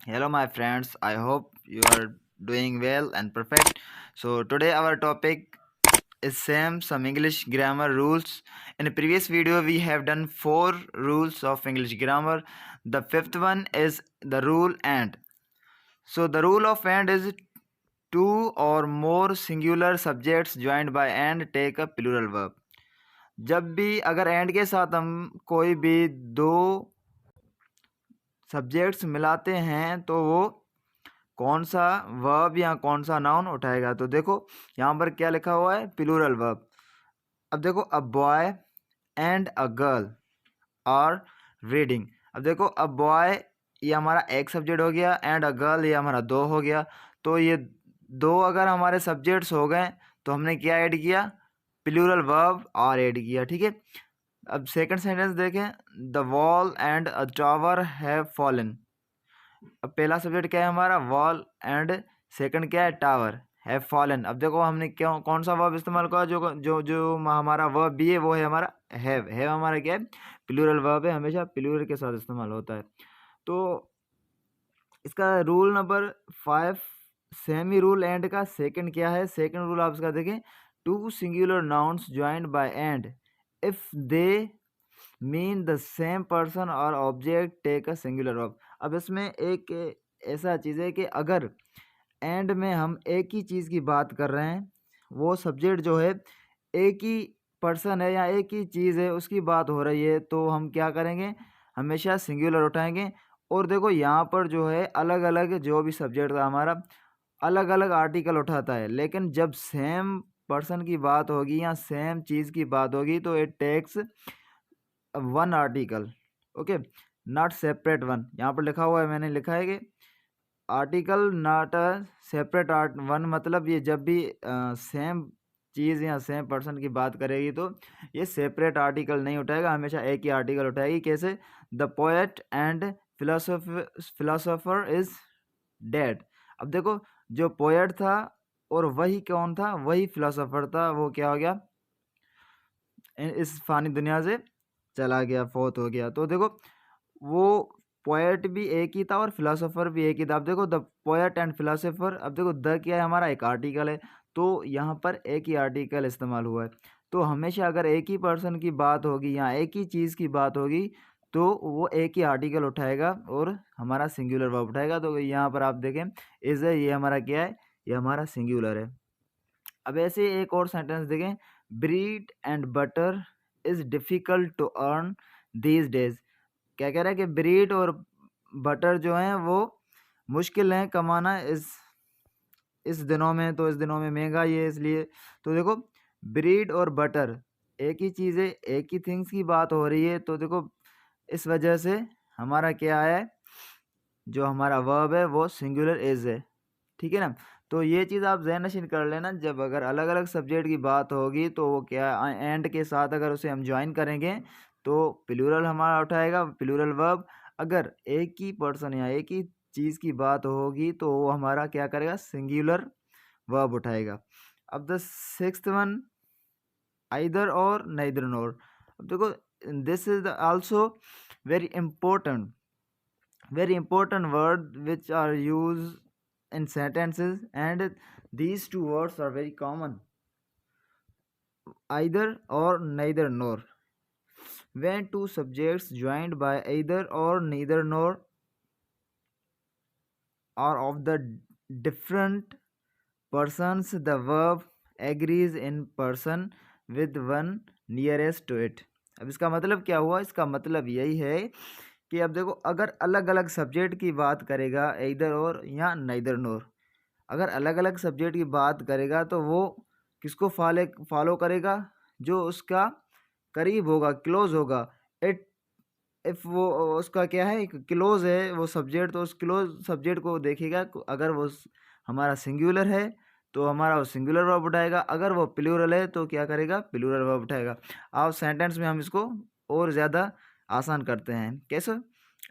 Hello, my friends. I hope you are doing well and perfect. So, today our topic is some English grammar rules. In the previous video, we have done 4 rules of English grammar. The fifth one is the rule and. So, the rule of and is two or more singular subjects joined by and take a plural verb. जब भी अगर and के साथ हम कोई भी दो subjects मिलाते हैं तो वो कौन सा वर्ब या कौन सा नाउन उठाएगा। तो देखो यहाँ पर क्या लिखा हुआ है, प्लूरल वर्ब। अब देखो, a boy and a girl are reading. अब देखो, अ बॉय ये हमारा एक सब्जेक्ट हो गया, एंड अ गर्ल ये हमारा दो हो गया। तो ये दो अगर हमारे सब्जेक्ट्स हो गए तो हमने क्या ऐड किया, प्लूरल वर्ब आर ऐड किया। ठीक है। अब सेकंड सेंटेंस देखें, the wall and a tower have fallen. अब पहला सब्जेक्ट क्या है हमारा, वॉल, एंड सेकंड क्या है, टावर, हैव फॉलन। अब देखो हमने क्यों कौन सा वर्ब इस्तेमाल किया, जो जो जो हमारा वर्ब भी है वो है हमारा हैव हमारा क्या है, प्लूरल वर्ब है, हमेशा प्लूरल के साथ इस्तेमाल होता है। तो इसका rule number 5, semi rule and का सेकंड क्या है, सेकंड रूल आप इसका देखें, two singular nouns joined by and if they mean the same person or object take a singular verb. अब इसमें एक ऐसा चीज़ है कि अगर एंड में हम एक ही चीज़ की बात कर रहे हैं, वो सब्जेक्ट जो है एक ही पर्सन है या एक ही चीज़ है उसकी बात हो रही है, तो हम क्या करेंगे, हमेशा सिंगुलर उठाएंगे। और देखो यहाँ पर जो है अलग अलग जो भी सब्जेक्ट का हमारा अलग अलग आर्टिकल उठाता है, लेकिन जब सेम पर्सन की बात होगी या सेम चीज़ की बात होगी तो it takes one article. Okay, not separate one. यहाँ पर लिखा हुआ है, मैंने लिखा है कि article not a separate art one, मतलब ये जब भी सेम चीज़ या सेम पर्सन की बात करेगी तो ये सेपरेट आर्टिकल नहीं उठाएगा, हमेशा एक ही आर्टिकल उठाएगी। कैसे, the poet and philosopher is dead. अब देखो, जो पोएट था और वही कौन था, वही फिलोसोफर था, वो क्या हो गया, इस फानी दुनिया से चला गया, फोत हो गया। तो देखो, वो पोएट भी एक ही था और फिलोसोफर भी एक ही था। अब देखो, द पोएट एंड फिलोसोफर, अब देखो द क्या है हमारा, एक आर्टिकल है, तो यहाँ पर एक ही आर्टिकल इस्तेमाल हुआ है। तो हमेशा अगर एक ही पर्सन की बात होगी या एक ही चीज़ की बात होगी तो वो एक ही आर्टिकल उठाएगा और हमारा सिंगुलर वर्ब उठाएगा। तो यहाँ पर आप देखें, इज़ है, ये हमारा क्या है, ये हमारा सिंगुलर है। अब ऐसे एक और सेंटेंस देखें, bread and butter is difficult to earn these days. क्या कह रहा है कि ब्रीड और बटर जो हैं वो मुश्किल हैं कमाना इस दिनों में, तो इस दिनों में महंगाई है इसलिए। तो देखो, ब्रीड और बटर एक ही चीज़ है, एक ही थिंग्स की बात हो रही है, तो देखो इस वजह से हमारा क्या है, जो हमारा वर्ब है वो सिंगुलर इज है। ठीक है ना। तो ये चीज़ आप ज़हन नशीन कर लेना, जब अगर अलग अलग सब्जेक्ट की बात होगी तो वो क्या एंड के साथ अगर उसे हम ज्वाइन करेंगे तो प्लूरल हमारा उठाएगा, प्लूरल वर्ब। अगर एक ही पर्सन या एक ही चीज़ की बात होगी तो वो हमारा क्या करेगा, सिंगुलर वर्ब उठाएगा। अब द सिक्स्थ वन, आइदर और नाइदर नोर। अब देखो, this is also very important, very important word which are used in sentences, and these two words are very common, either or neither nor. When two subjects joined by either or neither nor are of the different persons, the verb agrees in person with one nearest to it. अब इसका मतलब क्या हुआ, इसका मतलब यही है कि अब देखो, अगर अलग अलग सब्जेक्ट की बात करेगा इधर और या नाइदर नोर, अगर अलग अलग सब्जेक्ट की बात करेगा तो वो किसको फॉलो करेगा, जो उसका करीब होगा, क्लोज होगा। इट इफ़ वो उसका क्या है, क्लोज है वो सब्जेक्ट, तो उस क्लोज सब्जेक्ट को देखेगा। अगर वो हमारा सिंगुलर है तो हमारा वो सिंगुलर वर्ब उठाएगा, अगर वो प्लूरल है तो क्या करेगा, प्लूरल वर्ब उठाएगा। अब सेंटेंस में हम इसको और ज़्यादा आसान करते हैं, कैसे।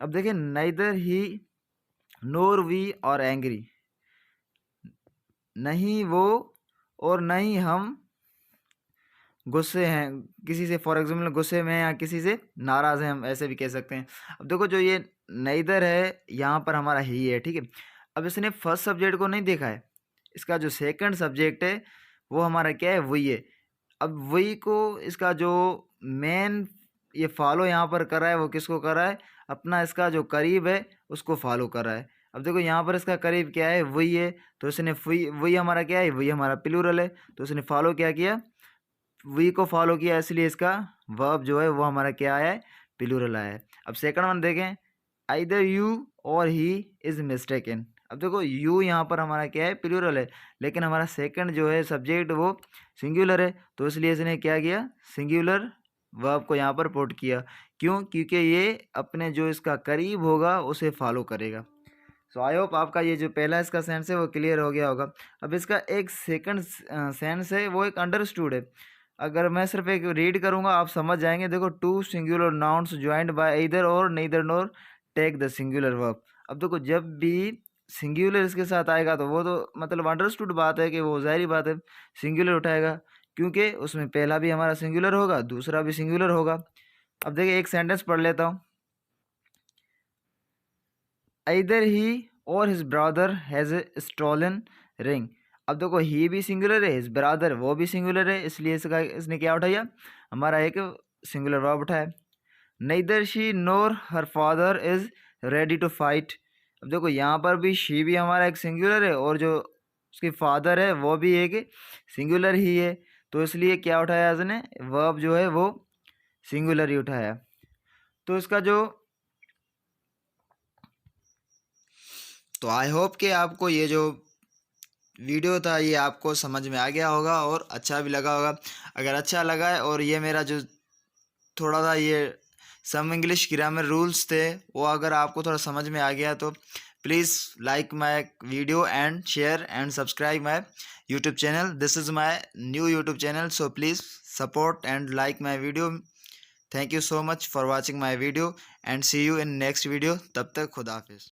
अब देखिए, नाइदर ही नोर वी और एंग्री, नहीं वो और नहीं हम गुस्से हैं किसी से, फॉर एग्जाम्पल गुस्से में हैं या किसी से नाराज़ हैं, हम ऐसे भी कह सकते हैं। अब देखो, जो ये नेदर है, यहाँ पर हमारा ही है, ठीक है। अब इसने फर्स्ट सब्जेक्ट को नहीं देखा है, इसका जो सेकंड सब्जेक्ट है वो हमारा क्या है, वही है। अब वही को इसका जो मेन ये फॉलो यहाँ पर कर रहा है वो किसको कर रहा है, अपना इसका जो करीब है उसको फॉलो कर रहा है। अब देखो यहाँ पर इसका करीब क्या है, वही है, तो इसने वही हमारा क्या है, वही हमारा प्लूरल है, तो इसने फॉलो क्या किया, वी को फॉलो किया, इसलिए इसका वर्ब जो है वो हमारा क्या आया है, प्लूरल आया है। अब सेकंड वन देखें, आइदर यू और ही इज मिस्टेकन। अब देखो यू यहाँ पर हमारा क्या है, प्लूरल है, लेकिन हमारा सेकंड जो है सब्जेक्ट वो सिंगुलर है, तो इसलिए इसने क्या किया, सिंगुलर वर्ब को यहाँ पर पुट किया। क्यों, क्योंकि ये अपने जो इसका करीब होगा उसे फॉलो करेगा। सो आई होप आपका ये जो पहला इसका सेंस है वो क्लियर हो गया होगा। अब इसका एक सेकंड सेंस है वो एक अंडरस्टूड है। अगर मैं सिर्फ एक रीड करूँगा आप समझ जाएंगे। देखो, two singular nouns joined by either or neither nor take the singular verb. अब देखो जब भी सिंगुलर इसके साथ आएगा तो वो तो मतलब अंडरस्टूड बात है कि वो ज़ाहिर बात है सिंगुलर उठाएगा, क्योंकि उसमें पहला भी हमारा सिंगुलर होगा, दूसरा भी सिंगुलर होगा। अब देखिए एक सेंटेंस पढ़ लेता हूँ, either he और his brother has stolen ring। अब देखो ही भी सिंगुलर है, his brother वो भी सिंगुलर है, इसलिए इसने क्या उठाया, हमारा एक सिंगुलर वर्ब उठाया। neither she nor her father is ready to fight। अब देखो यहाँ पर भी she भी हमारा एक सिंगुलर है और जो उसकी फादर है वो भी एक सिंगुलर ही है, तो इसलिए क्या उठाया इसने, वर्ब जो है वो सिंगुलर ही उठाया। तो इसका जो तो आई होप कि आपको ये जो वीडियो था ये आपको समझ में आ गया होगा और अच्छा भी लगा होगा। अगर अच्छा लगा है और ये मेरा जो थोड़ा सा ये सम इंग्लिश ग्रामर रूल्स थे वो अगर आपको थोड़ा समझ में आ गया तो please like my video and share and subscribe my YouTube channel. This is my new YouTube channel, so please support and like my video. Thank you so much for watching my video and see you in next video. तब तक खुदा हाफिज़।